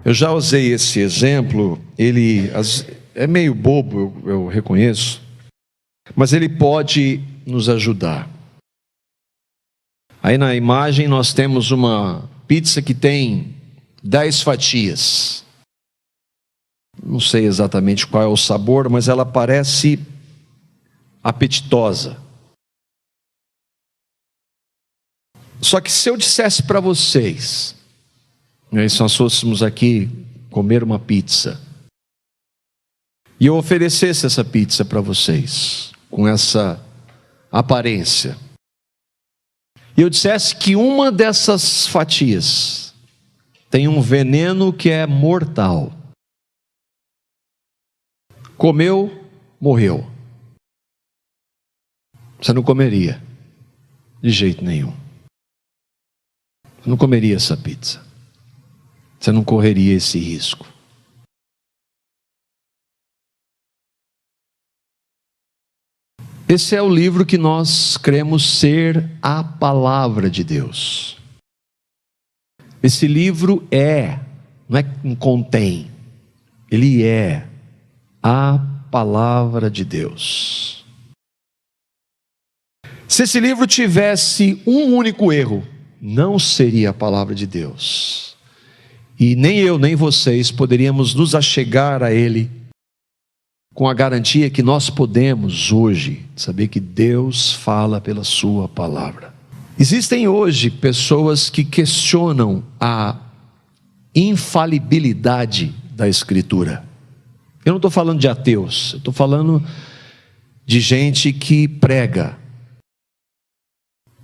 Eu já usei esse exemplo, ele é meio bobo, eu reconheço, mas ele pode nos ajudar. Aí na imagem nós temos uma pizza que tem 10 fatias. Não sei exatamente qual é o sabor, mas ela parece apetitosa. Só que se eu dissesse para vocês, se nós fôssemos aqui comer uma pizza, e eu oferecesse essa pizza para vocês, com essa aparência, e eu dissesse que uma dessas fatias tem um veneno que é mortal. Comeu, morreu. Você não comeria, de jeito nenhum. Você não comeria essa pizza. Você não correria esse risco. Esse é o livro que nós cremos ser a palavra de Deus. Esse livro não é que contém, ele é a palavra de Deus. Se esse livro tivesse um único erro, não seria a palavra de Deus. E nem eu, nem vocês poderíamos nos achegar a ele com a garantia que nós podemos hoje saber que Deus fala pela sua palavra. Existem hoje pessoas que questionam a infalibilidade da Escritura. Eu não estou falando de ateus, eu estou falando de gente que prega,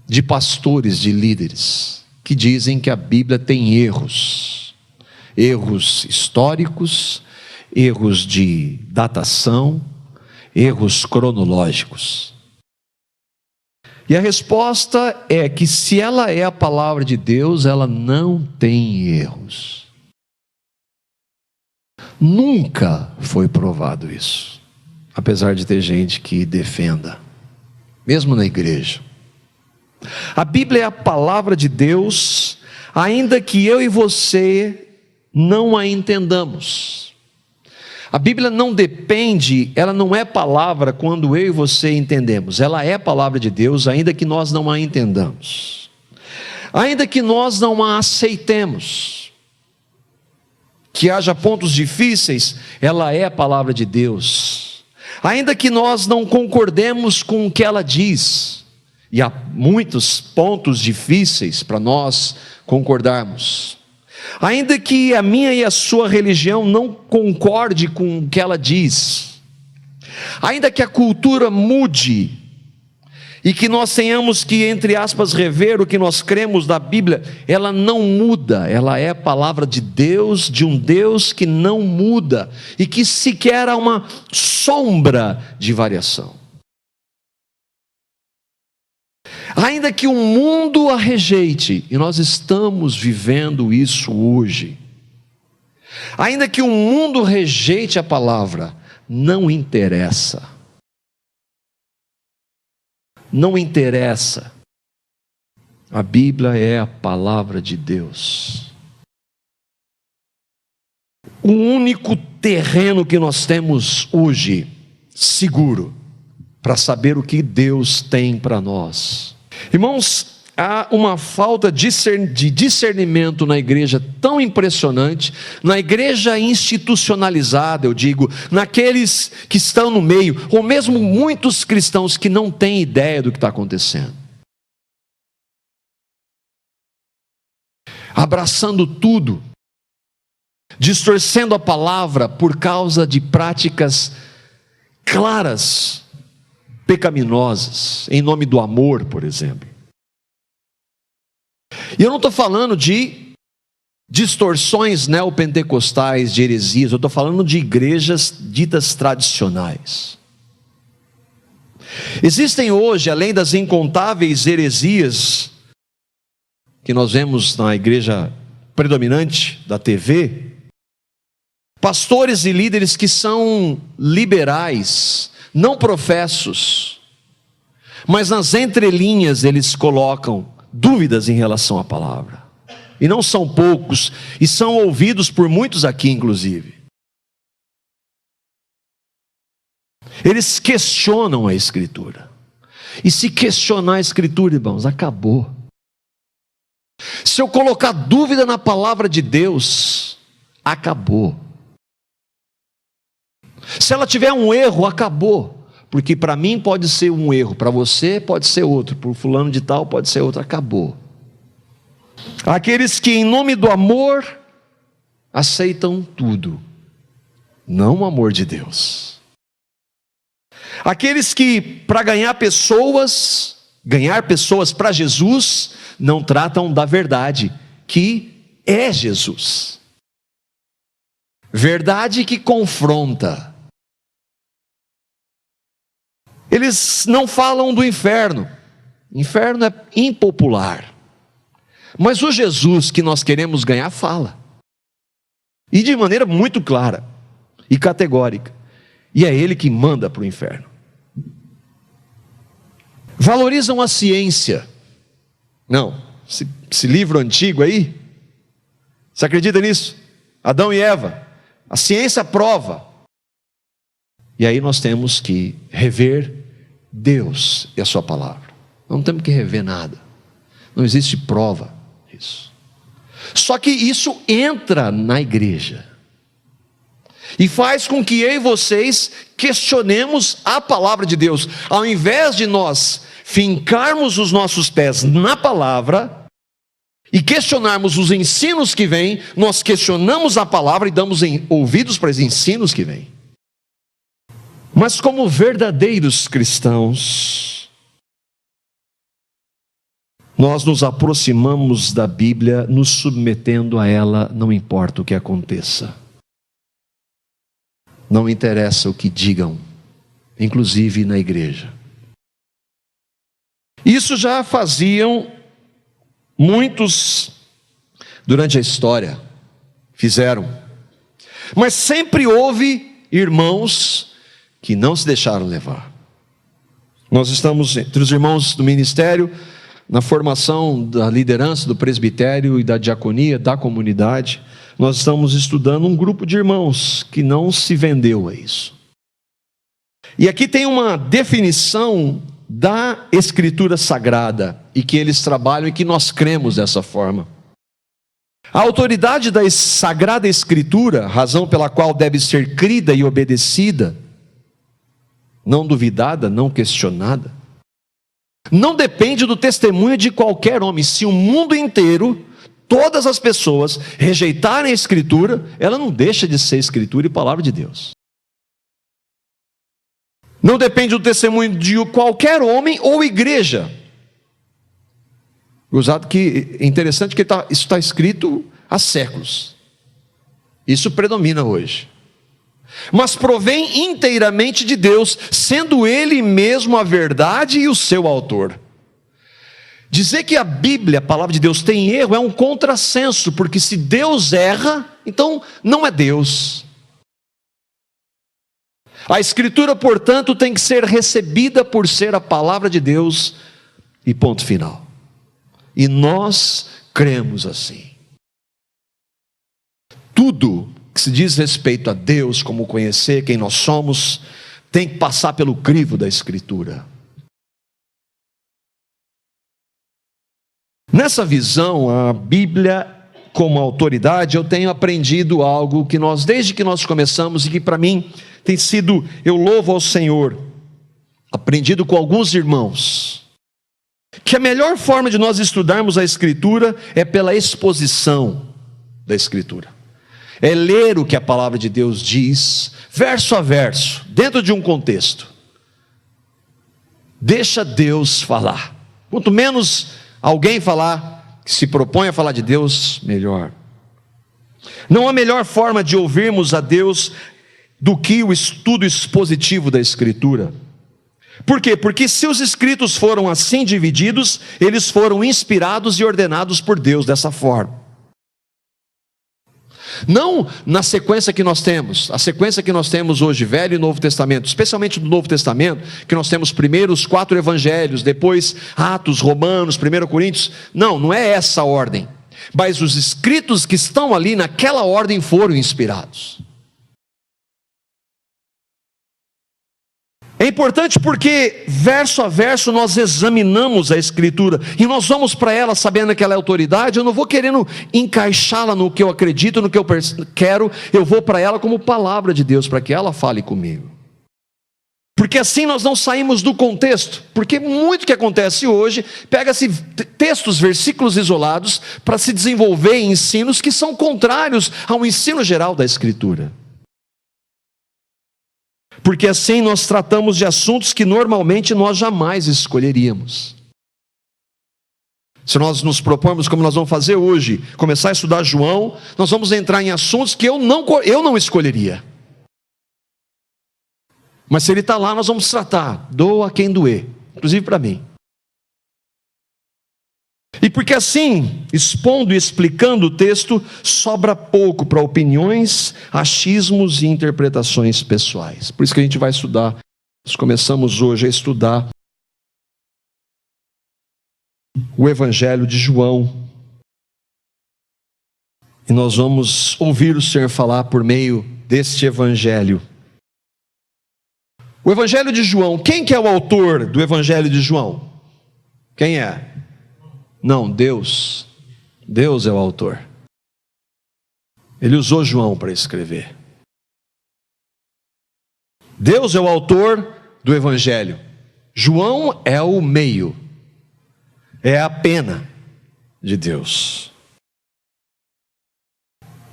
de pastores, de líderes, que dizem que a Bíblia tem erros históricos, erros de datação, erros cronológicos. E a resposta é que se ela é a palavra de Deus, ela não tem erros. Nunca foi provado isso, apesar de ter gente que defenda, mesmo na igreja. A Bíblia é a palavra de Deus, ainda que eu e você não a entendamos. A Bíblia não depende, ela não é palavra quando eu e você entendemos. Ela é palavra de Deus, ainda que nós não a entendamos. Ainda que nós não a aceitemos. Que haja pontos difíceis, ela é a palavra de Deus. Ainda que nós não concordemos com o que ela diz. E há muitos pontos difíceis para nós concordarmos. Ainda que a minha e a sua religião não concorde com o que ela diz, ainda que a cultura mude, e que nós tenhamos que, entre aspas, rever o que nós cremos da Bíblia, ela não muda, ela é a palavra de Deus, de um Deus que não muda, e que sequer há uma sombra de variação. Ainda que o mundo a rejeite, e nós estamos vivendo isso hoje, ainda que o mundo rejeite a palavra, não interessa. Não interessa. A Bíblia é a palavra de Deus. O único terreno que nós temos hoje, seguro, para saber o que Deus tem para nós. Irmãos, há uma falta de discernimento na igreja tão impressionante, na igreja institucionalizada, eu digo, naqueles que estão no meio, ou mesmo muitos cristãos que não têm ideia do que está acontecendo. Abraçando tudo, distorcendo a palavra por causa de práticas claras, pecaminosas, em nome do amor, por exemplo. E eu não estou falando de distorções neopentecostais, de heresias, eu estou falando de igrejas ditas tradicionais. Existem hoje, além das incontáveis heresias que nós vemos na igreja predominante da TV, pastores e líderes que são liberais, não professos, mas nas entrelinhas eles colocam dúvidas em relação à palavra. e não são poucos, e são ouvidos por muitos aqui, inclusive. Eles questionam a Escritura. E se questionar a Escritura, irmãos, acabou. Se eu colocar dúvida na palavra de Deus, acabou. Se ela tiver um erro, acabou. Porque para mim pode ser um erro, para você pode ser outro, para o fulano de tal pode ser outro, acabou. Aqueles que em nome do amor aceitam tudo, não o amor de Deus. Aqueles que para ganhar pessoas para Jesus, não tratam da verdade, que é Jesus. Verdade que confronta. Eles não falam do inferno. Inferno é impopular. Mas o Jesus que nós queremos ganhar fala. E de maneira muito clara e categórica. E é Ele que manda para o inferno. Valorizam a ciência. Não, esse livro antigo aí, você acredita nisso? Adão e Eva, a ciência prova. E aí nós temos que rever Deus e a sua palavra. Não temos que rever nada. Não existe prova disso. Só que isso entra na igreja e faz com que eu e vocês questionemos a palavra de Deus. Ao invés de nós fincarmos os nossos pés na palavra e questionarmos os ensinos que vêm, nós questionamos a palavra e damos ouvidos para os ensinos que vêm. Mas como verdadeiros cristãos, nós nos aproximamos da Bíblia, nos submetendo a ela, não importa o que aconteça. Não interessa o que digam, inclusive na igreja. Isso já faziam muitos durante a história, fizeram. Mas sempre houve irmãos que não se deixaram levar. Nós estamos entre os irmãos do ministério, na formação da liderança do presbitério e da diaconia, da comunidade. Nós estamos estudando um grupo de irmãos que não se vendeu a isso. E aqui tem uma definição da Escritura Sagrada, e que eles trabalham e que nós cremos dessa forma. A autoridade da Sagrada Escritura, razão pela qual deve ser crida e obedecida, não duvidada, não questionada, não depende do testemunho de qualquer homem. Se o mundo inteiro, todas as pessoas rejeitarem a Escritura, ela não deixa de ser Escritura e palavra de Deus. Não depende do testemunho de qualquer homem ou igreja. Usado que é interessante que isso está escrito há séculos. Isso predomina hoje. Mas provém inteiramente de Deus, sendo Ele mesmo a verdade e o seu autor. Dizer que a Bíblia, a palavra de Deus, tem erro é um contrassenso, porque se Deus erra, então não é Deus. A Escritura, portanto, tem que ser recebida por ser a palavra de Deus e ponto final. E nós cremos assim. Tudo que se diz respeito a Deus, como conhecer quem nós somos, tem que passar pelo crivo da Escritura. Nessa visão, a Bíblia como autoridade, eu tenho aprendido algo que nós, desde que nós começamos, e que para mim tem sido, eu louvo ao Senhor, aprendido com alguns irmãos, que a melhor forma de nós estudarmos a Escritura é pela exposição da Escritura. É ler o que a palavra de Deus diz, verso a verso, dentro de um contexto. Deixa Deus falar. Quanto menos alguém falar, que se propõe a falar de Deus, melhor. Não há melhor forma de ouvirmos a Deus do que o estudo expositivo da Escritura. Por quê? Porque se os escritos foram assim divididos, eles foram inspirados e ordenados por Deus dessa forma. Não na sequência que nós temos, a sequência que nós temos hoje, Velho e Novo Testamento, especialmente no Novo Testamento, que nós temos primeiro os 4 evangelhos, depois Atos, Romanos, 1 Coríntios. Não é essa a ordem. mas os escritos que estão ali naquela ordem foram inspirados. É importante porque verso a verso nós examinamos a Escritura e nós vamos para ela sabendo que ela é autoridade. Eu não vou querendo encaixá-la no que eu acredito, no que eu quero. Eu vou para ela como palavra de Deus, para que ela fale comigo. Porque assim nós não saímos do contexto. Porque muito que acontece hoje, pega-se textos, versículos isolados para se desenvolver em ensinos que são contrários ao ensino geral da Escritura. Porque assim nós tratamos de assuntos que normalmente nós jamais escolheríamos. Se nós nos propormos, como nós vamos fazer hoje, começar a estudar João, nós vamos entrar em assuntos que eu não escolheria. Mas se ele está lá, nós vamos tratar, doa quem doer, inclusive para mim. E porque assim, expondo e explicando o texto, sobra pouco para opiniões, achismos e interpretações pessoais. Por isso que a gente vai estudar, nós começamos hoje a estudar o Evangelho de João. E nós vamos ouvir o Senhor falar por meio deste Evangelho. O Evangelho de João, quem que é o autor do Evangelho de João? Quem é? Não, Deus. Deus é o autor. Ele usou João para escrever. Deus é o autor do Evangelho. João é o meio. É a pena de Deus.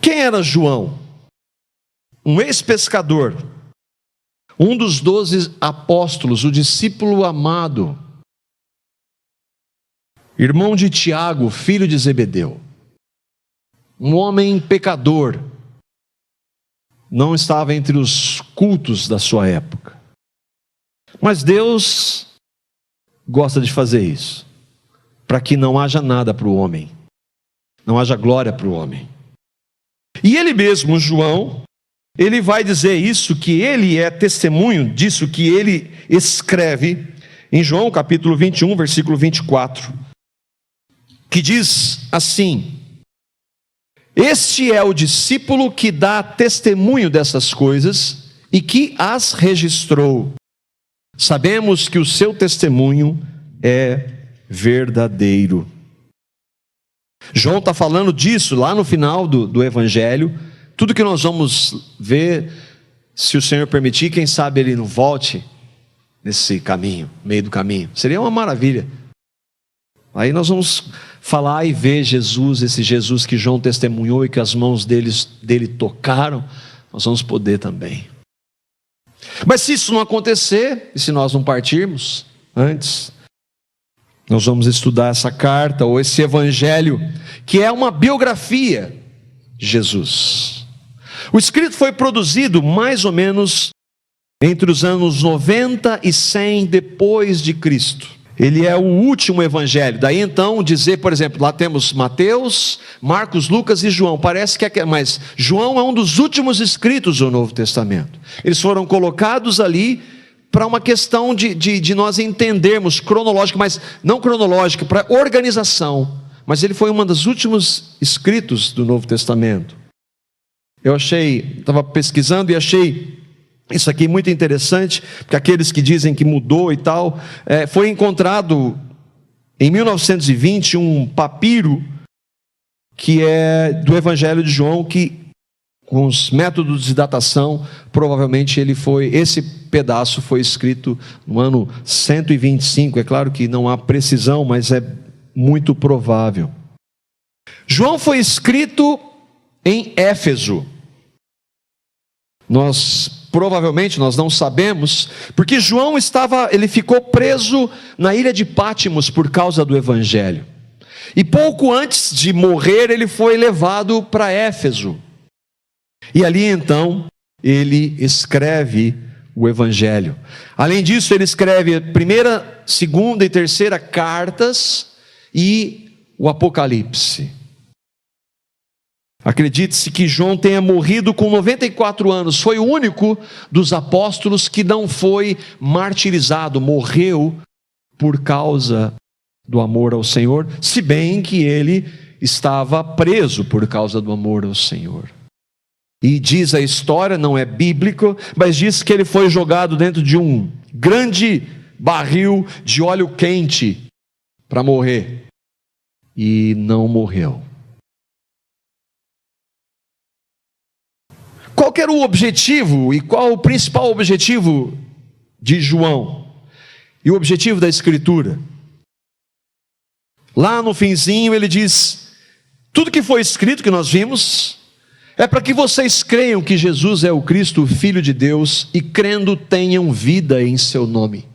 Quem era João? Um ex-pescador. Um dos 12 apóstolos, o discípulo amado. Irmão de Tiago, filho de Zebedeu. Um homem pecador. Não estava entre os cultos da sua época. Mas Deus gosta de fazer isso. Para que não haja nada para o homem. Não haja glória para o homem. E ele mesmo, João, ele vai dizer isso, que ele é testemunho disso que ele escreve em João capítulo 21, versículo 24. Que diz assim: este é o discípulo que dá testemunho dessas coisas e que as registrou. Sabemos que o seu testemunho é verdadeiro. João está falando disso lá no final do Evangelho. Tudo que nós vamos ver, se o Senhor permitir, quem sabe ele não volte nesse caminho, meio do caminho. Seria uma maravilha. Aí nós vamos falar e ver Jesus, esse Jesus que João testemunhou e que as mãos dele tocaram, nós vamos poder também. Mas se isso não acontecer, e se nós não partirmos antes, nós vamos estudar essa carta ou esse evangelho, que é uma biografia de Jesus. O escrito foi produzido mais ou menos entre os anos 90 e 100 depois de Cristo. Ele é o último evangelho. Daí então dizer, por exemplo, lá temos Mateus, Marcos, Lucas e João. Parece que é, mas João é um dos últimos escritos do Novo Testamento. Eles foram colocados ali para uma questão de nós entendermos cronológica, mas não cronológica, para organização. Mas ele foi um dos últimos escritos do Novo Testamento. Eu estava pesquisando e achei isso aqui muito interessante, porque aqueles que dizem que mudou e tal, foi encontrado em 1920 um papiro que é do Evangelho de João, que com os métodos de datação, provavelmente esse pedaço foi escrito no ano 125, é claro que não há precisão, mas é muito provável. João foi escrito em Éfeso. Provavelmente nós não sabemos, porque João ele ficou preso na ilha de Pátimos por causa do Evangelho. E pouco antes de morrer, ele foi levado para Éfeso. E ali então, ele escreve o Evangelho. Além disso, ele escreve a primeira, segunda e terceira cartas e o Apocalipse. Acredite-se que João tenha morrido com 94 anos. Foi o único dos apóstolos que não foi martirizado, morreu por causa do amor ao Senhor, se bem que ele estava preso por causa do amor ao Senhor. E diz a história, não é bíblico, mas diz que ele foi jogado dentro de um grande barril de óleo quente para morrer. E não morreu. Qual que era o objetivo e qual o principal objetivo de João? E o objetivo da Escritura? Lá no finzinho ele diz: tudo que foi escrito, que nós vimos, é para que vocês creiam que Jesus é o Cristo, o Filho de Deus, e crendo tenham vida em seu nome.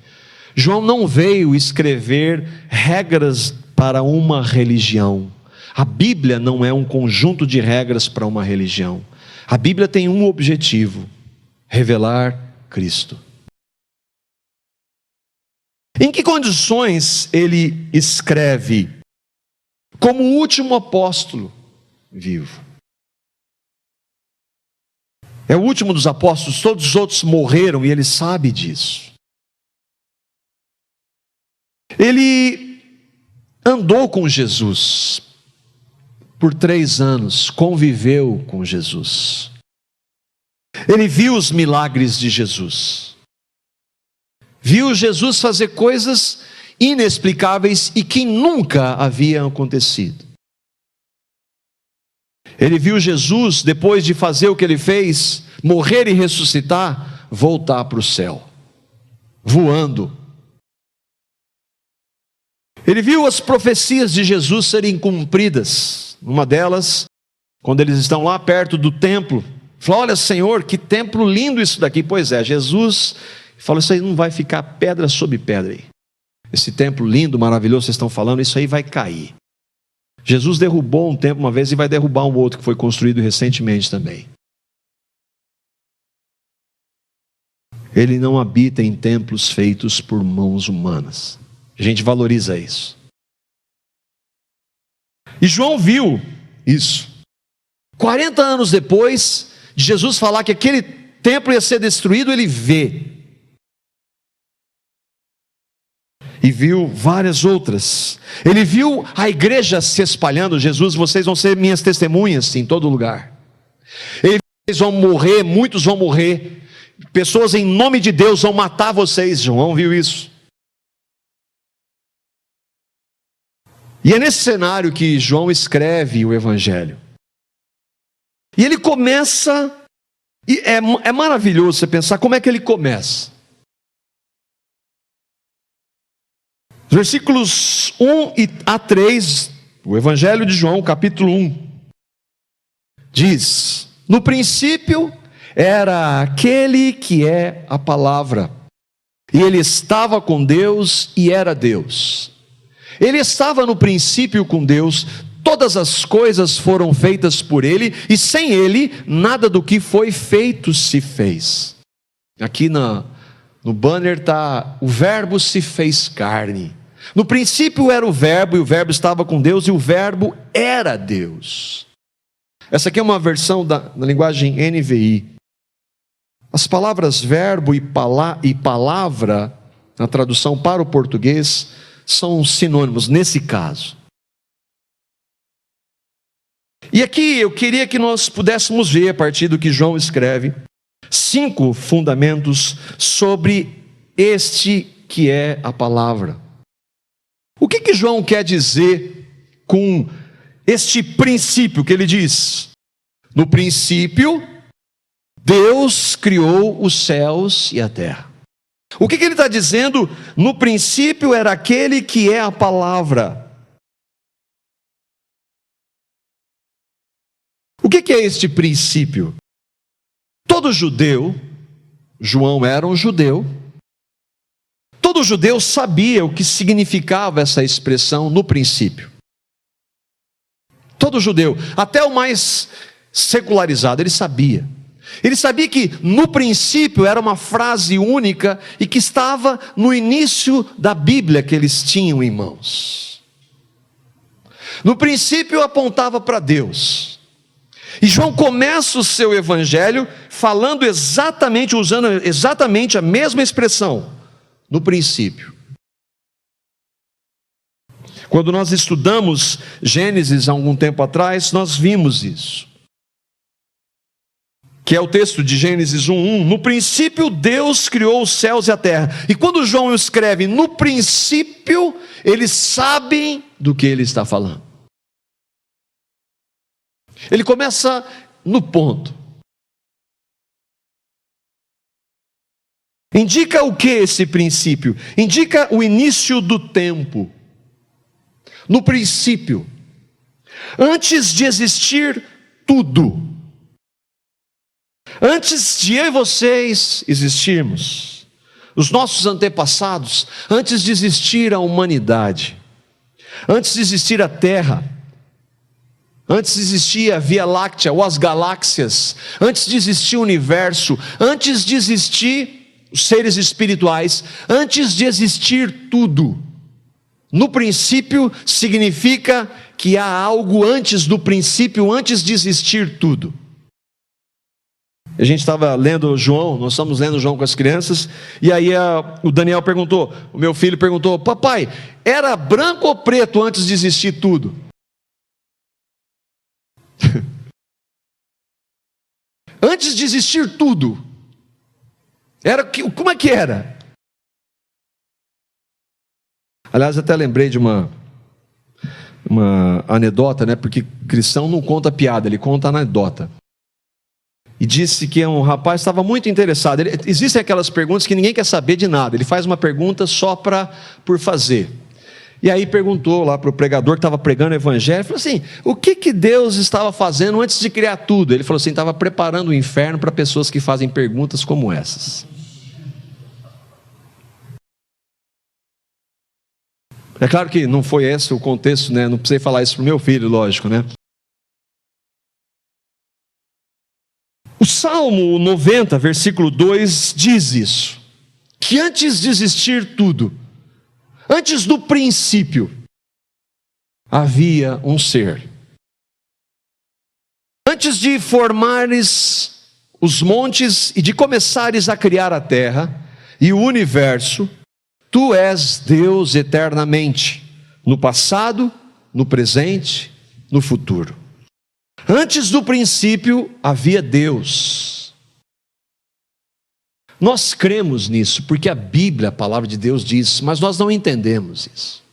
João não veio escrever regras para uma religião. A Bíblia não é um conjunto de regras para uma religião. A Bíblia tem um objetivo: revelar Cristo. Em que condições ele escreve? Como o último apóstolo vivo. É o último dos apóstolos, todos os outros morreram e ele sabe disso. Ele andou com Jesus por 3 anos, conviveu com Jesus. Ele viu os milagres de Jesus. Viu Jesus fazer coisas inexplicáveis e que nunca haviam acontecido. Ele viu Jesus, depois de fazer o que ele fez, morrer e ressuscitar, voltar para o céu, voando. Ele viu as profecias de Jesus serem cumpridas. Uma delas, quando eles estão lá perto do templo, falou: olha, Senhor, que templo lindo isso daqui. Pois é, Jesus falou: isso aí não vai ficar pedra sobre pedra aí. Esse templo lindo, maravilhoso, vocês estão falando, isso aí vai cair. Jesus derrubou um templo uma vez e vai derrubar um outro que foi construído recentemente também. Ele não habita em templos feitos por mãos humanas. A gente valoriza isso. E João viu isso. 40 anos depois de Jesus falar que aquele templo ia ser destruído, ele vê. E viu várias outras. Ele viu a igreja se espalhando. Jesus, vocês vão ser minhas testemunhas em todo lugar. Ele viu que vocês vão morrer, muitos vão morrer. Pessoas em nome de Deus vão matar vocês. João viu isso. E é nesse cenário que João escreve o Evangelho. E ele começa, e é maravilhoso você pensar como é que ele começa. Versículos 1 a 3, o Evangelho de João, capítulo 1, diz: no princípio era aquele que é a palavra, e ele estava com Deus e era Deus. Ele estava no princípio com Deus, todas as coisas foram feitas por ele, e sem ele, nada do que foi feito se fez. Aqui no banner está: o verbo se fez carne. No princípio era o verbo, e o verbo estava com Deus, e o verbo era Deus. Essa aqui é uma versão da linguagem NVI. As palavras verbo e palavra, na tradução para o português, são sinônimos nesse caso. E aqui eu queria que nós pudéssemos ver, a partir do que João escreve, 5 fundamentos sobre este que é a palavra. O que João quer dizer com este princípio que ele diz? No princípio, Deus criou os céus e a terra. O que ele está dizendo? No princípio era aquele que é a palavra. O que é este princípio? Todo judeu, João era um judeu, todo judeu sabia o que significava essa expressão no princípio. Todo judeu, até o mais secularizado, ele sabia. Ele sabia que no princípio era uma frase única e que estava no início da Bíblia que eles tinham em mãos. No princípio apontava para Deus. E João começa o seu evangelho falando exatamente, usando exatamente a mesma expressão. No princípio. Quando nós estudamos Gênesis há algum tempo atrás, nós vimos isso. Que é o texto de Gênesis 1:1. No princípio Deus criou os céus e a terra. E quando João escreve no princípio, eles sabem do que ele está falando. Ele começa no ponto. Indica o que esse princípio? Indica o início do tempo. No princípio, antes de existir tudo, antes de eu e vocês existirmos, os nossos antepassados, antes de existir a humanidade, antes de existir a Terra, antes de existir a Via Láctea ou as galáxias, antes de existir o universo, antes de existir os seres espirituais, antes de existir tudo, no princípio significa que há algo antes do princípio, antes de existir tudo. A gente estava lendo João, nós estamos lendo João com as crianças, e aí o Daniel perguntou, o meu filho perguntou: papai, era branco ou preto antes de existir tudo? Antes de existir tudo, como é que era? Aliás, até lembrei de uma anedota, né? Porque cristão não conta piada, ele conta anedota. E disse que um rapaz estava muito interessado. Existem aquelas perguntas que ninguém quer saber de nada. Ele faz uma pergunta só por fazer. E aí perguntou lá para o pregador que estava pregando o evangelho, falou assim: o que Deus estava fazendo antes de criar tudo? Ele falou assim: estava preparando o inferno para pessoas que fazem perguntas como essas. É claro que não foi esse o contexto, né? Não precisei falar isso para o meu filho, lógico, né? O Salmo 90, versículo 2, diz isso: que antes de existir tudo, antes do princípio, havia um ser. Antes de formares os montes e de começares a criar a terra e o universo, tu és Deus eternamente, no passado, no presente, no futuro. Antes do princípio havia Deus. Nós cremos nisso, porque a Bíblia, a palavra de Deus diz, mas nós não entendemos isso.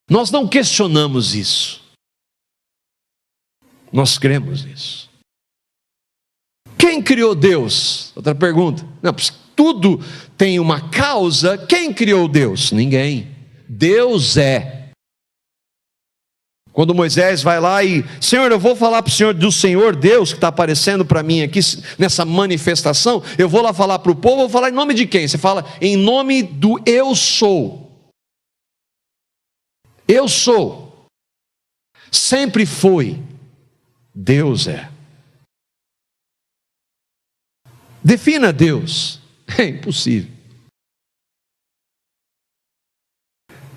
Nós não questionamos isso. Nós cremos nisso. Quem criou Deus? Outra pergunta. Não, tudo tem uma causa. Quem criou Deus? Ninguém. Deus é. Quando Moisés vai lá e: Senhor, eu vou falar para o Senhor do Senhor Deus que está aparecendo para mim aqui nessa manifestação. Eu vou lá falar para o povo, eu vou falar em nome de quem? Você fala em nome do eu sou. Eu sou. Sempre foi. Deus é. Defina Deus. É impossível.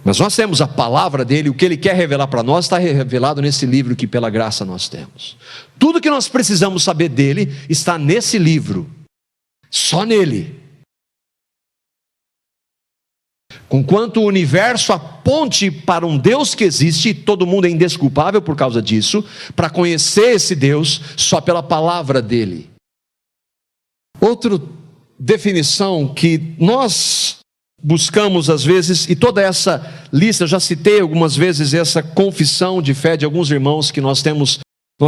Mas nós temos a palavra dele, o que ele quer revelar para nós está revelado nesse livro que pela graça nós temos. Tudo que nós precisamos saber dele está nesse livro, só nele. Conquanto o universo aponte para um Deus que existe, e todo mundo é indesculpável por causa disso, para conhecer esse Deus só pela palavra dele. Outra definição que nós buscamos às vezes, e toda essa lista, eu já citei algumas vezes essa confissão de fé de alguns irmãos que nós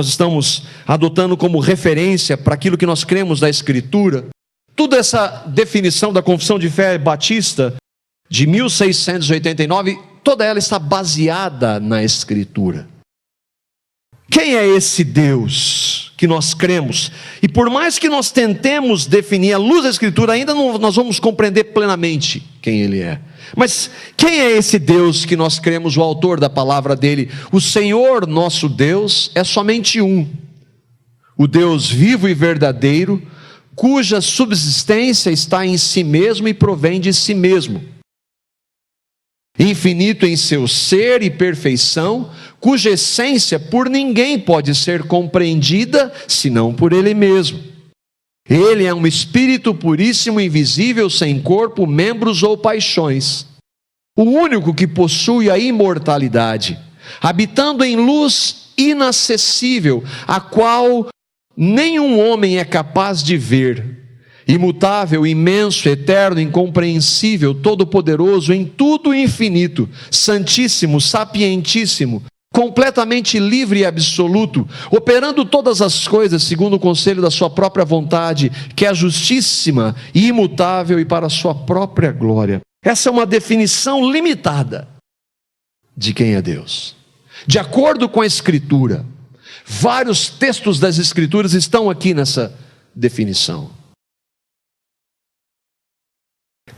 estamos adotando como referência para aquilo que nós cremos da Escritura. Toda essa definição da confissão de fé batista de 1689, toda ela está baseada na Escritura. Quem é esse Deus que nós cremos? E por mais que nós tentemos definir à luz da Escritura, ainda não nós vamos compreender plenamente quem Ele é. Mas quem é esse Deus que nós cremos, o autor da palavra dele? O Senhor nosso Deus é somente um. O Deus vivo e verdadeiro, cuja subsistência está em si mesmo e provém de si mesmo. Infinito em seu ser e perfeição, cuja essência por ninguém pode ser compreendida, senão por Ele mesmo. Ele é um espírito puríssimo, invisível, sem corpo, membros ou paixões. o único que possui a imortalidade, habitando em luz inacessível, a qual nenhum homem é capaz de ver, imutável, imenso, eterno, incompreensível, todo-poderoso, em tudo infinito, santíssimo, sapientíssimo, completamente livre e absoluto, operando todas as coisas segundo o conselho da sua própria vontade, que é justíssima e imutável e para a sua própria glória. Essa é uma definição limitada de quem é Deus. De acordo com a Escritura, vários textos das Escrituras estão aqui nessa definição.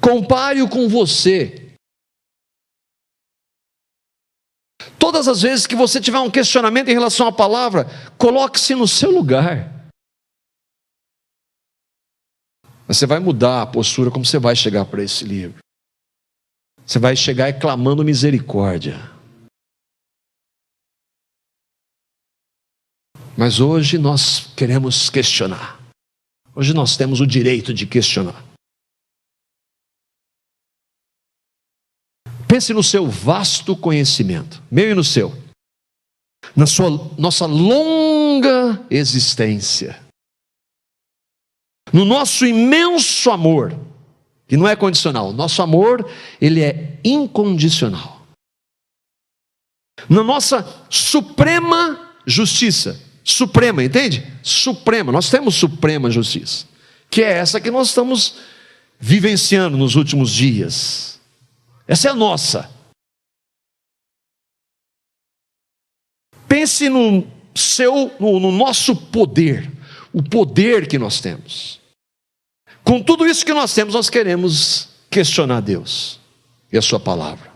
Compare-o com você. Todas as vezes que você tiver um questionamento em relação à palavra, coloque-se no seu lugar. Você vai mudar a postura como você vai chegar para esse livro. Você vai chegar clamando misericórdia. Mas hoje nós queremos questionar. Hoje nós temos o direito de questionar. Pense no seu vasto conhecimento, meu e no seu, na nossa longa existência, no nosso imenso amor, que não é condicional. Nosso amor, ele é incondicional. Na nossa suprema justiça, suprema, entende? Suprema, nós temos suprema justiça, que é essa que nós estamos vivenciando nos últimos dias. Essa é a nossa. Pense no nosso poder, o poder que nós temos. Com tudo isso que nós temos, nós queremos questionar Deus e a sua palavra.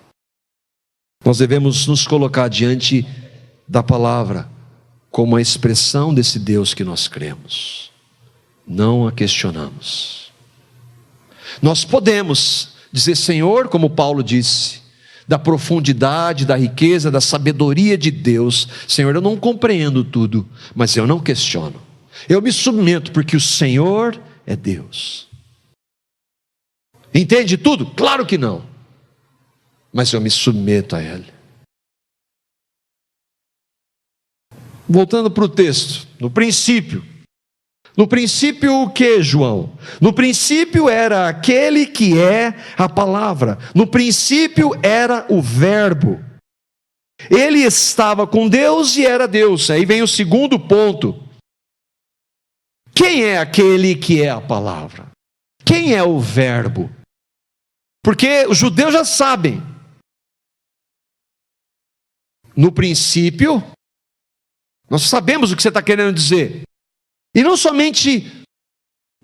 Nós devemos nos colocar diante da palavra como a expressão desse Deus que nós cremos. Não a questionamos. Nós podemos dizer, Senhor, como Paulo disse, da profundidade, da riqueza, da sabedoria de Deus, Senhor, eu não compreendo tudo, mas eu não questiono. Eu me submeto porque o Senhor é Deus. Entende tudo? Claro que não. Mas eu me submeto a Ele. Voltando para o texto, no princípio o que, João? No princípio era aquele que é a palavra. No princípio era o verbo. Ele estava com Deus e era Deus. Aí vem o segundo ponto. Quem é aquele que é a palavra? Quem é o verbo? Porque os judeus já sabem. No princípio, nós sabemos o que você está querendo dizer. E não somente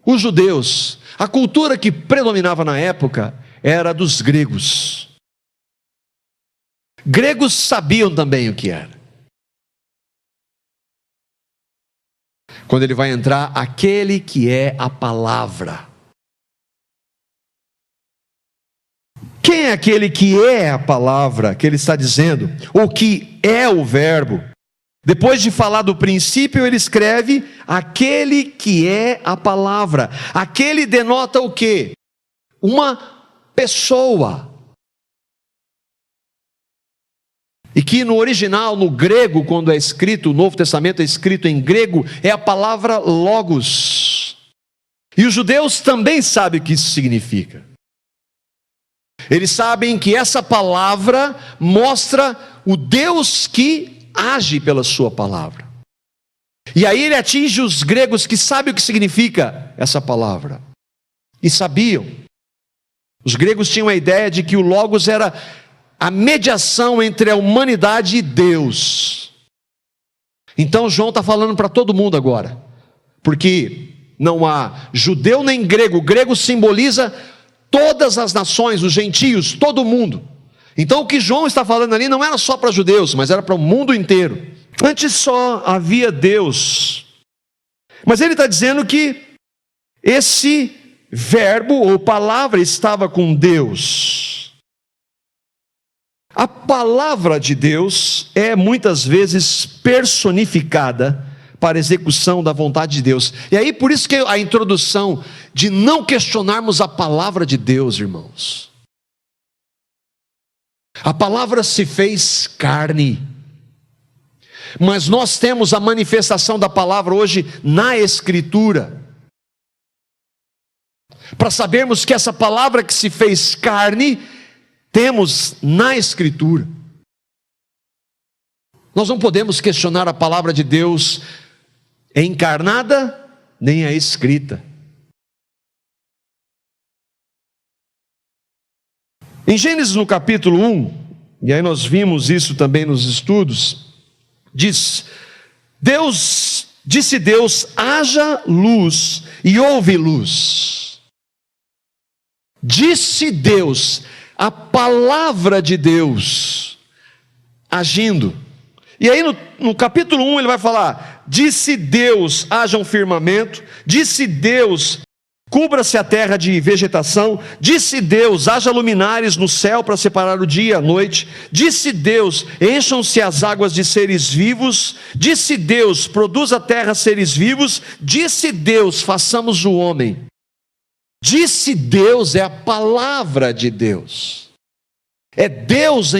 os judeus, a cultura que predominava na época era dos gregos. Gregos sabiam também o que era. Quando ele vai entrar, aquele que é a palavra. Quem é aquele que é a palavra que ele está dizendo? Ou que é o verbo? Depois de falar do princípio, ele escreve aquele que é a palavra. Aquele denota o quê? Uma pessoa. E que no original, no grego, quando é escrito, o Novo Testamento é escrito em grego, é a palavra logos. E os judeus também sabem o que isso significa. Eles sabem que essa palavra mostra o Deus que age pela sua palavra. E aí ele atinge os gregos que sabem o que significa essa palavra. E sabiam. Os gregos tinham a ideia de que o Logos era a mediação entre a humanidade e Deus. Então João está falando para todo mundo agora. Porque não há judeu nem grego. O grego simboliza todas as nações, os gentios, todo mundo. Então o que João está falando ali não era só para judeus, mas era para o mundo inteiro. Antes só havia Deus. Mas ele está dizendo que esse verbo ou palavra estava com Deus. A palavra de Deus é muitas vezes personificada para a execução da vontade de Deus. E aí por isso que a introdução de não questionarmos a palavra de Deus, irmãos. A palavra se fez carne. Mas nós temos a manifestação da palavra hoje na Escritura. Para sabermos que essa palavra que se fez carne, temos na Escritura. Nós não podemos questionar a palavra de Deus encarnada, nem a escrita. Em Gênesis no capítulo 1, e aí nós vimos isso também nos estudos, disse Deus, haja luz, e houve luz. Disse Deus, a palavra de Deus, agindo. E aí no capítulo 1 ele vai falar, disse Deus, haja um firmamento, disse Deus, cubra-se a terra de vegetação, disse Deus, haja luminares no céu para separar o dia e a noite, disse Deus, encham-se as águas de seres vivos, disse Deus, produza a terra seres vivos, disse Deus, façamos o homem. Disse Deus é a palavra de Deus, é Deus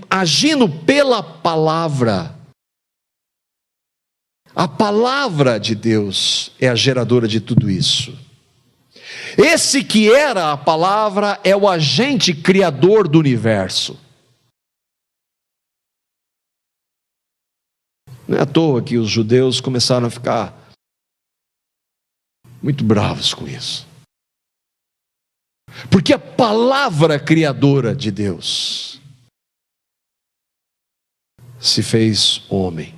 agindo pela palavra. A palavra de Deus é a geradora de tudo isso. Esse que era a palavra é o agente criador do universo. Não é à toa que os judeus começaram a ficar muito bravos com isso. Porque a palavra criadora de Deus se fez homem.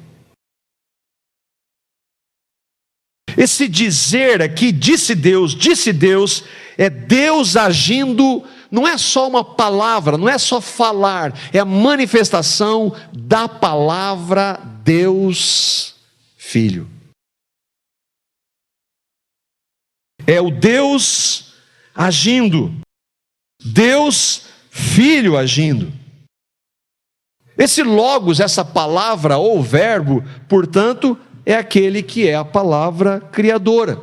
Esse dizer aqui, disse Deus, é Deus agindo, não é só uma palavra, não é só falar, é a manifestação da palavra Deus Filho. É o Deus agindo, Deus Filho agindo. Esse logos, essa palavra ou verbo, portanto, é aquele que é a palavra criadora.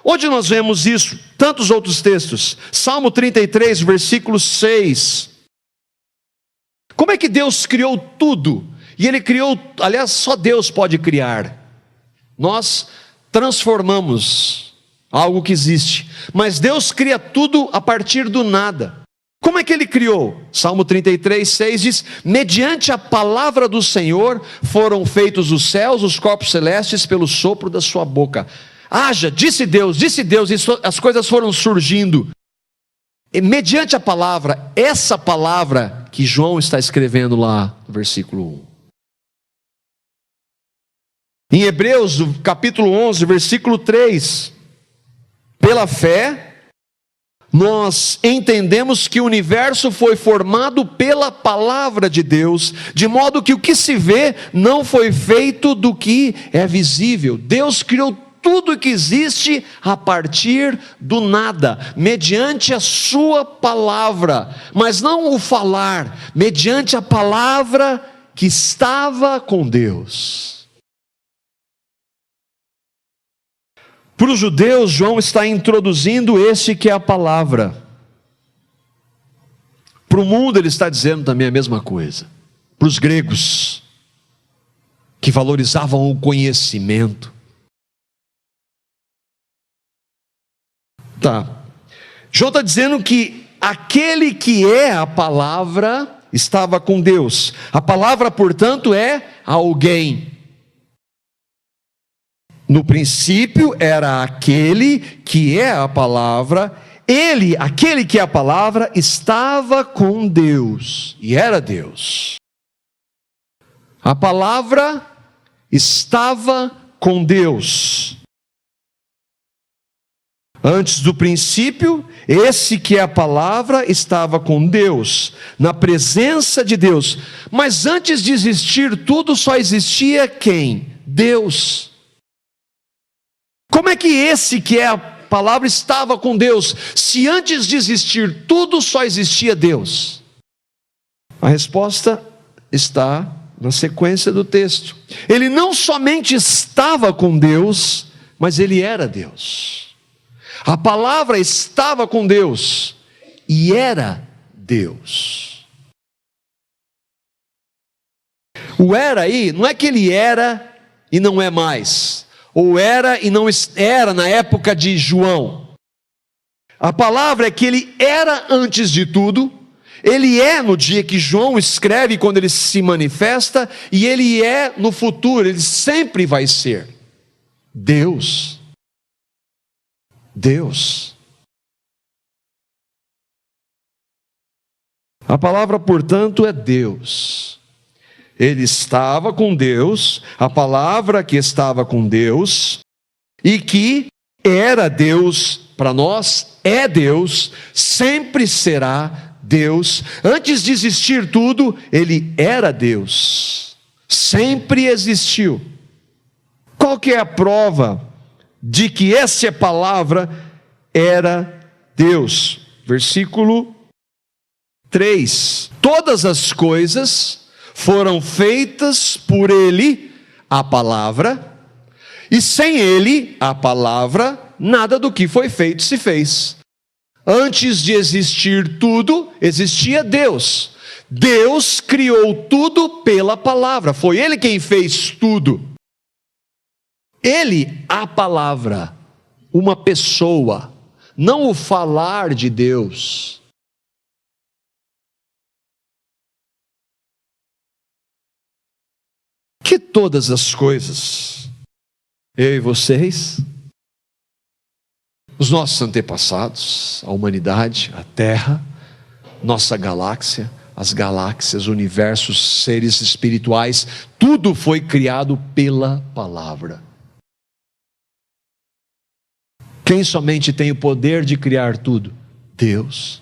Onde nós vemos isso? Tantos outros textos. Salmo 33, versículo 6. Como é que Deus criou tudo? E Ele criou, aliás, só Deus pode criar. Nós transformamos algo que existe. Mas Deus cria tudo a partir do nada. Como é que Ele criou? Salmo 33, 6 diz, mediante a palavra do Senhor foram feitos os céus, os corpos celestes, pelo sopro da sua boca. Haja, disse Deus, e as coisas foram surgindo. E mediante a palavra, essa palavra que João está escrevendo lá no versículo 1. Em Hebreus, no capítulo 11, versículo 3, pela fé, nós entendemos que o universo foi formado pela palavra de Deus, de modo que o que se vê não foi feito do que é visível. Deus criou tudo que existe a partir do nada, mediante a sua palavra, mas não o falar, mediante a palavra que estava com Deus. Para os judeus, João está introduzindo esse que é a palavra. Para o mundo ele está dizendo também a mesma coisa. Para os gregos, que valorizavam o conhecimento. João está dizendo que aquele que é a palavra estava com Deus. A palavra, portanto, é alguém. No princípio era aquele que é a palavra, ele, aquele que é a palavra, estava com Deus, e era Deus. A palavra estava com Deus. Antes do princípio, esse que é a palavra estava com Deus, na presença de Deus. Mas antes de existir tudo, só existia quem? Deus. Como é que esse que é a palavra estava com Deus, se antes de existir tudo só existia Deus? A resposta está na sequência do texto. Ele não somente estava com Deus, mas ele era Deus. A palavra estava com Deus e era Deus. O era aí, não é que ele era e não é mais, ou era e não era na época de João. A palavra é que ele era antes de tudo, ele é no dia que João escreve, quando ele se manifesta, e ele é no futuro, ele sempre vai ser Deus. Deus. A palavra, portanto, é Deus. Ele estava com Deus, a palavra que estava com Deus, e que era Deus para nós, é Deus, sempre será Deus. Antes de existir tudo, ele era Deus, sempre existiu. Qual que é a prova de que essa palavra era Deus? Versículo 3: todas as coisas foram feitas por ele, a palavra, e sem ele, a palavra, nada do que foi feito se fez. Antes de existir tudo, existia Deus. Deus criou tudo pela palavra, foi ele quem fez tudo. Ele, a palavra, uma pessoa, não o falar de Deus. Que todas as coisas, eu e vocês, os nossos antepassados, a humanidade, a Terra, nossa galáxia, as galáxias, universos, seres espirituais, tudo foi criado pela palavra. Quem somente tem o poder de criar tudo? Deus.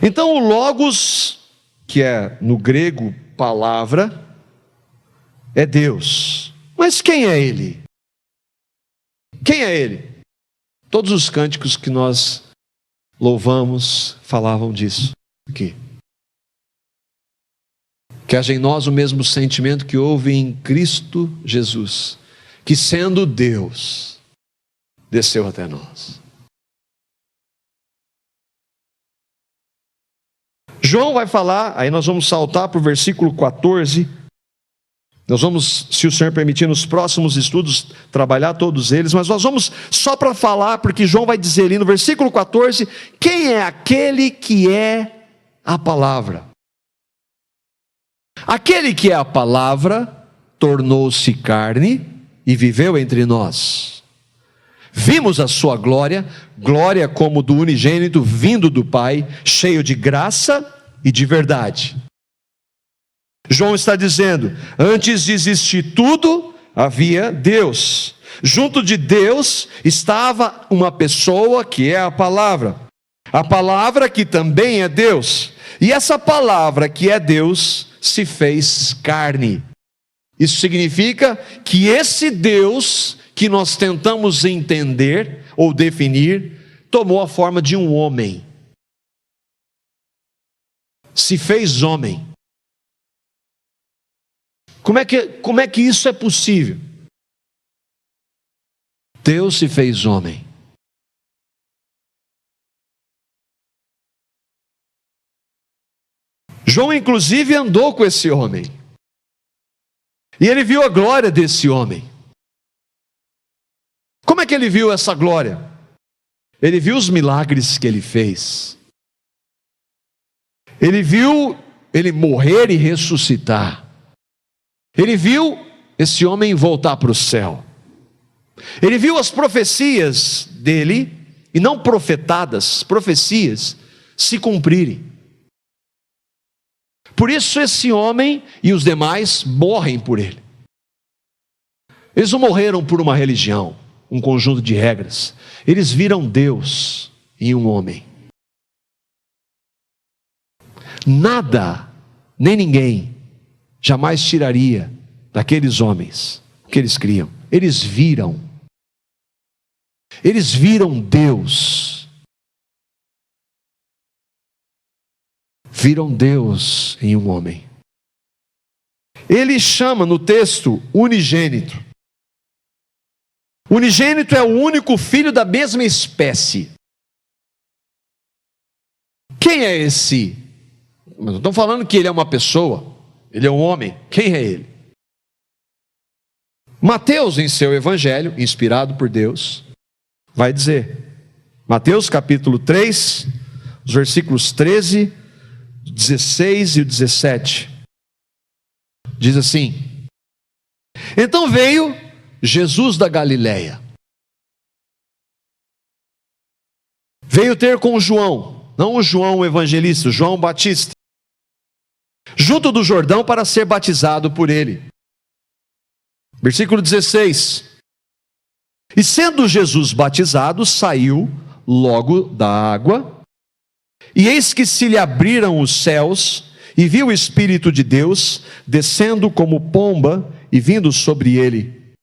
Então o Logos, que é no grego palavra, é Deus. Mas quem é Ele? Quem é Ele? Todos os cânticos que nós louvamos falavam disso aqui. Que haja em nós o mesmo sentimento que houve em Cristo Jesus, que sendo Deus, desceu até nós. João vai falar, aí nós vamos saltar para o versículo 14. Nós vamos, se o Senhor permitir, nos próximos estudos, trabalhar todos eles, mas nós vamos só para falar, porque João vai dizer ali no versículo 14, quem é aquele que é a palavra? Aquele que é a palavra tornou-se carne e viveu entre nós. Vimos a sua glória, glória como do unigênito vindo do Pai, cheio de graça e de verdade. João está dizendo, antes de existir tudo, havia Deus. Junto de Deus estava uma pessoa que é a palavra que também é Deus. E essa palavra que é Deus se fez carne. Isso significa que esse Deus que nós tentamos entender ou definir, tomou a forma de um homem. Se fez homem. Como é que isso é possível? Deus se fez homem. João inclusive andou com esse homem. E ele viu a glória desse homem. Como é que ele viu essa glória? Ele viu os milagres que ele fez. Ele viu ele morrer e ressuscitar. Ele viu esse homem voltar para o céu. Ele viu as profecias dele, e não profetadas, profecias, se cumprirem. Por isso esse homem e os demais morrem por ele. Eles não morreram por uma religião, um conjunto de regras. Eles viram Deus em um homem. Nada, nem ninguém, jamais tiraria daqueles homens o que eles criam. Eles viram Deus. Viram Deus em um homem. Ele chama no texto unigênito. Unigênito é o único filho da mesma espécie. Quem é esse Mas não estão falando que ele é uma pessoa, ele é um homem. Quem é ele? Mateus, em seu evangelho, inspirado por Deus, vai dizer, Mateus capítulo 3, os versículos 13, 16 e 17, diz assim: então veio Jesus da Galileia, veio ter com João, não o João evangelista, o João Batista, junto do Jordão para ser batizado por ele. Versículo 16: e sendo Jesus batizado, saiu logo da água, e eis que se lhe abriram os céus, e viu o Espírito de Deus descendo como pomba e vindo sobre ele.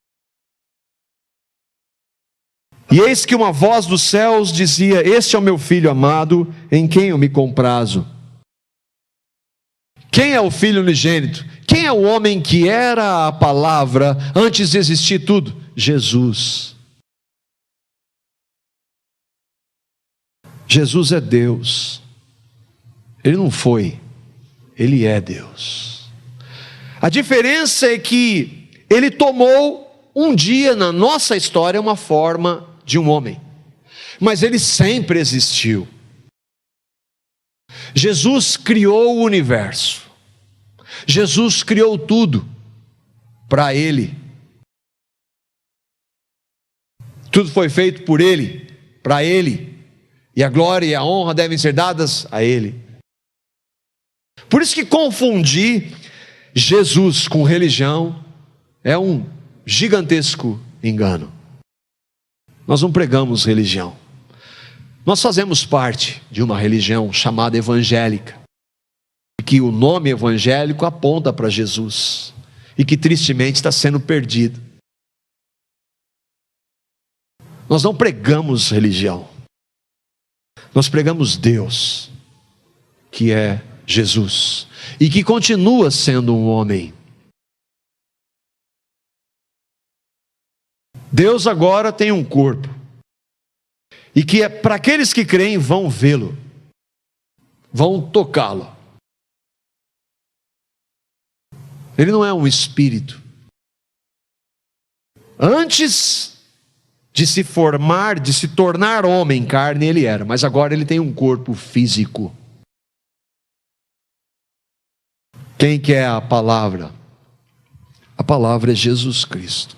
E eis que uma voz dos céus dizia: este é o meu Filho amado, em quem eu me comprazo. Quem é o Filho unigênito? Quem é o homem que era a palavra antes de existir tudo? Jesus. Jesus é Deus. Ele não foi, ele é Deus. A diferença é que ele tomou um dia na nossa história uma forma de um homem, mas ele sempre existiu. Jesus criou o universo, Jesus criou tudo para ele, tudo foi feito por ele, para ele, e a glória e a honra devem ser dadas a ele. Por isso que confundir Jesus com religião é um gigantesco engano. Nós não pregamos religião, nós fazemos parte de uma religião chamada evangélica, que o nome evangélico aponta para Jesus, e que tristemente está sendo perdido. Nós não pregamos religião, nós pregamos Deus, que é Jesus, e que continua sendo um homem. Deus agora tem um corpo, e que é para aqueles que creem vão vê-lo, vão tocá-lo. Ele não é um espírito. Antes de se formar, de se tornar homem, carne, ele era, mas agora ele tem um corpo físico. Quem que é a palavra? A palavra é Jesus Cristo.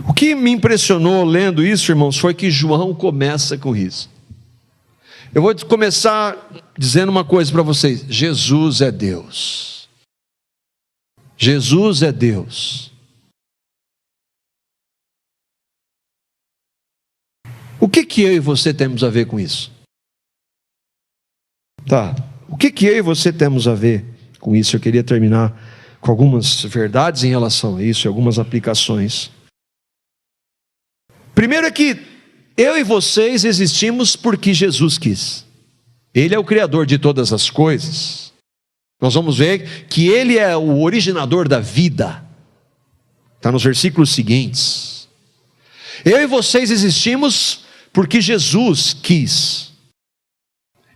O que me impressionou lendo isso, irmãos, foi que João começa com isso. Eu vou começar dizendo uma coisa para vocês: Jesus é Deus. Jesus é Deus. O que eu e você temos a ver com isso? Tá, o que eu e você temos a ver com isso? Eu queria terminar com algumas verdades em relação a isso, algumas aplicações. Primeiro é que eu e vocês existimos porque Jesus quis. Ele é o Criador de todas as coisas. Nós vamos ver que Ele é o originador da vida. Está nos versículos seguintes. Eu e vocês existimos porque Jesus quis.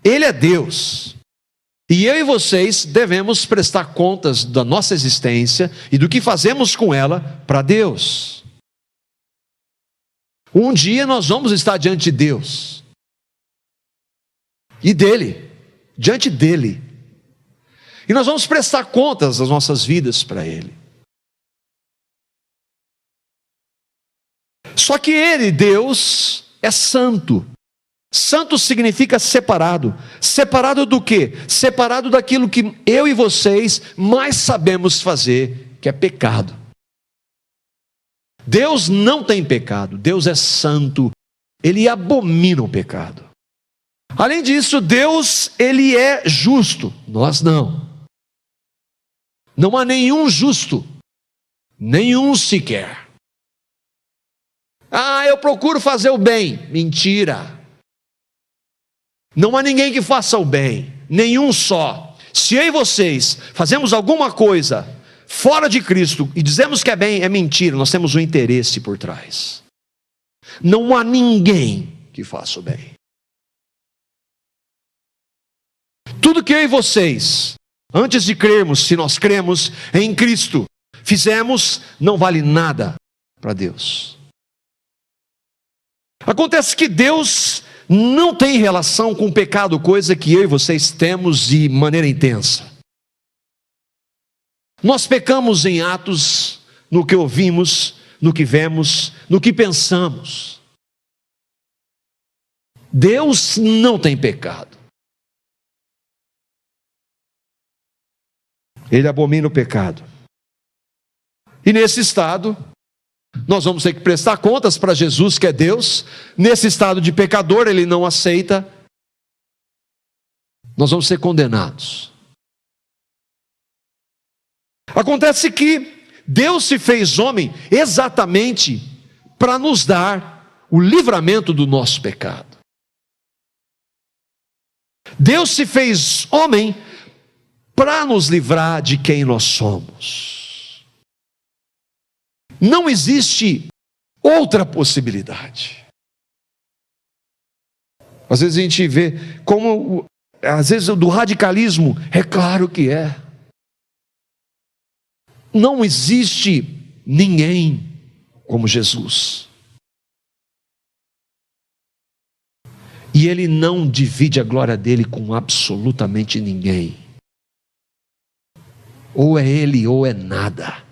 Ele é Deus. E eu e vocês devemos prestar contas da nossa existência e do que fazemos com ela para Deus. Um dia nós vamos estar diante de Deus e dele, diante dele, e nós vamos prestar contas das nossas vidas para ele. Só que ele, Deus, é santo. Santo significa separado. Separado do quê? Separado daquilo que eu e vocês mais sabemos fazer, que é pecado. Deus não tem pecado, Deus é santo, Ele abomina o pecado. Além disso, Deus, Ele é justo, nós não. Não há nenhum justo, nenhum sequer. Eu procuro fazer o bem, mentira. Não há ninguém que faça o bem, nenhum só. Se eu e vocês fazemos alguma coisa fora de Cristo e dizemos que é bem, é mentira, nós temos um interesse por trás. Não há ninguém que faça o bem. Tudo que eu e vocês, antes de crermos, se nós cremos em Cristo, fizemos, não vale nada para Deus. Acontece que Deus não tem relação com o pecado, coisa que eu e vocês temos de maneira intensa. Nós pecamos em atos, no que ouvimos, no que vemos, no que pensamos. Deus não tem pecado. Ele abomina o pecado. E nesse estado, nós vamos ter que prestar contas para Jesus, que é Deus. Nesse estado de pecador, Ele não aceita. Nós vamos ser condenados. Acontece que Deus se fez homem exatamente para nos dar o livramento do nosso pecado. Deus se fez homem para nos livrar de quem nós somos. Não existe outra possibilidade. Às vezes a gente vê como, às vezes do radicalismo, é claro que é. Não existe ninguém como Jesus. E Ele não divide a glória dele com absolutamente ninguém. Ou é Ele ou é nada.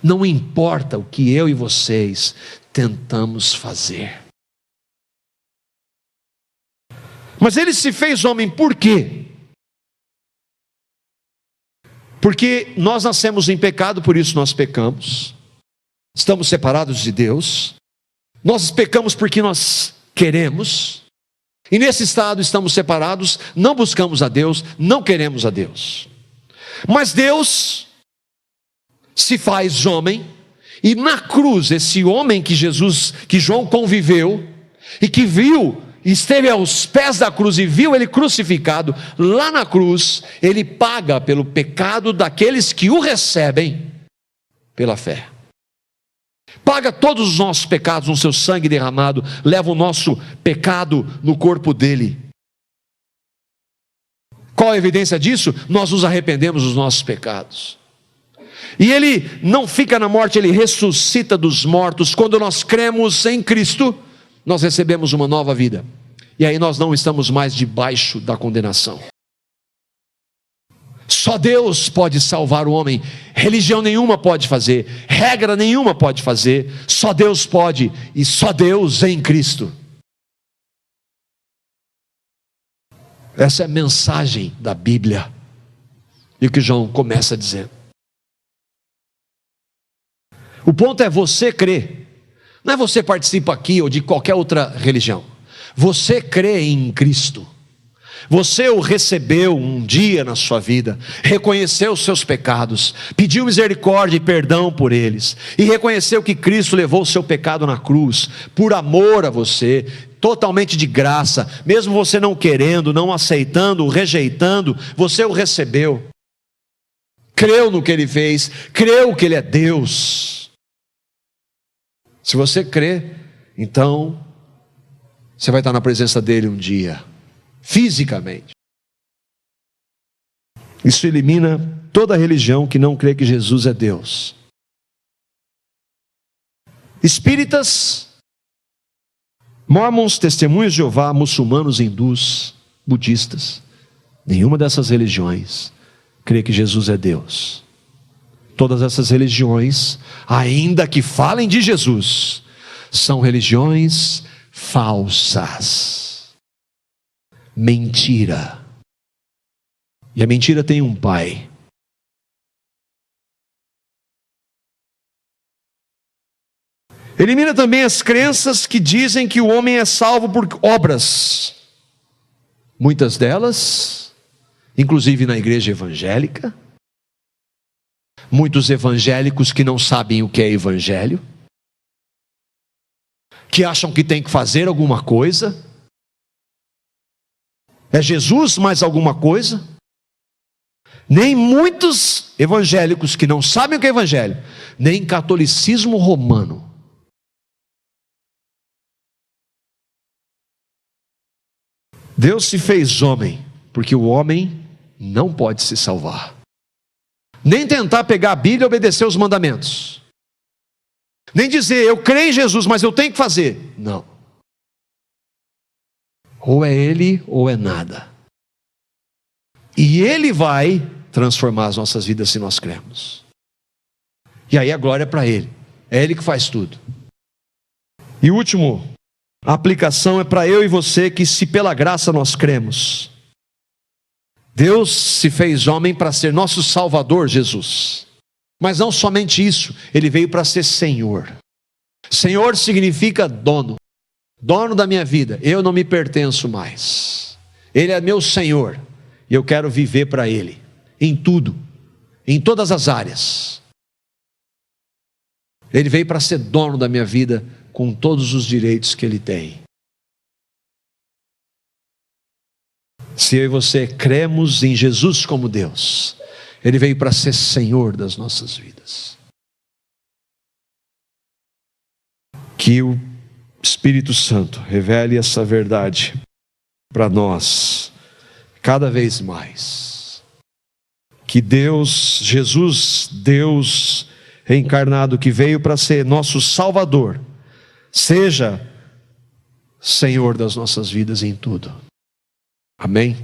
Não importa o que eu e vocês tentamos fazer. Mas Ele se fez homem por quê? Porque nós nascemos em pecado, por isso nós pecamos. Estamos separados de Deus. Nós pecamos porque nós queremos. E nesse estado estamos separados, não buscamos a Deus, não queremos a Deus. Mas Deus se faz homem, e na cruz, esse homem que João conviveu, e que viu, esteve aos pés da cruz e viu ele crucificado, lá na cruz, ele paga pelo pecado daqueles que o recebem pela fé. Paga todos os nossos pecados no seu sangue derramado, leva o nosso pecado no corpo dele. Qual a evidência disso? Nós nos arrependemos dos nossos pecados. E ele não fica na morte, ele ressuscita dos mortos. Quando nós cremos em Cristo, nós recebemos uma nova vida. E aí nós não estamos mais debaixo da condenação. Só Deus pode salvar o homem. Religião nenhuma pode fazer, regra nenhuma pode fazer. Só Deus pode, e só Deus em Cristo. Essa é a mensagem da Bíblia. E o que João começa dizendo. O ponto é você crer. Não é você participa aqui ou de qualquer outra religião. Você crê em Cristo. Você o recebeu um dia na sua vida, reconheceu os seus pecados, pediu misericórdia e perdão por eles, e reconheceu que Cristo levou o seu pecado na cruz, por amor a você, totalmente de graça, mesmo você não querendo, não aceitando, rejeitando, você o recebeu, creu no que Ele fez, creu que Ele é Deus. Se você crê, então você vai estar na presença dEle um dia, fisicamente. Isso elimina toda religião que não crê que Jesus é Deus. Espíritas, mormons, testemunhos de Jeová, muçulmanos, hindus, budistas, nenhuma dessas religiões crê que Jesus é Deus. Todas essas religiões, ainda que falem de Jesus, são religiões falsas. Mentira. E a mentira tem um pai. Elimina também as crenças que dizem que o homem é salvo por obras. Muitas delas, inclusive na igreja evangélica. Muitos evangélicos que não sabem o que é evangelho, que acham que tem que fazer alguma coisa. É Jesus mais alguma coisa? Nem muitos evangélicos que não sabem o que é evangelho, nem catolicismo romano. Deus se fez homem, porque o homem não pode se salvar. Nem tentar pegar a Bíblia e obedecer os mandamentos. Nem dizer, eu creio em Jesus, mas eu tenho que fazer. Não. Ou é Ele, ou é nada. E Ele vai transformar as nossas vidas se nós cremos. E aí a glória é para Ele. É Ele que faz tudo. E último, a aplicação é para eu e você, que se pela graça nós cremos. Deus se fez homem para ser nosso Salvador, Jesus. Mas não somente isso, Ele veio para ser Senhor. Senhor significa dono. Dono da minha vida. Eu não me pertenço mais. Ele é meu Senhor. E eu quero viver para Ele. Em tudo. Em todas as áreas. Ele veio para ser dono da minha vida, com todos os direitos que Ele tem. Se eu e você cremos em Jesus como Deus, Ele veio para ser Senhor das nossas vidas. Que o Espírito Santo revele essa verdade para nós, cada vez mais. Que Deus, Jesus, Deus encarnado, que veio para ser nosso Salvador, seja Senhor das nossas vidas em tudo. Amém?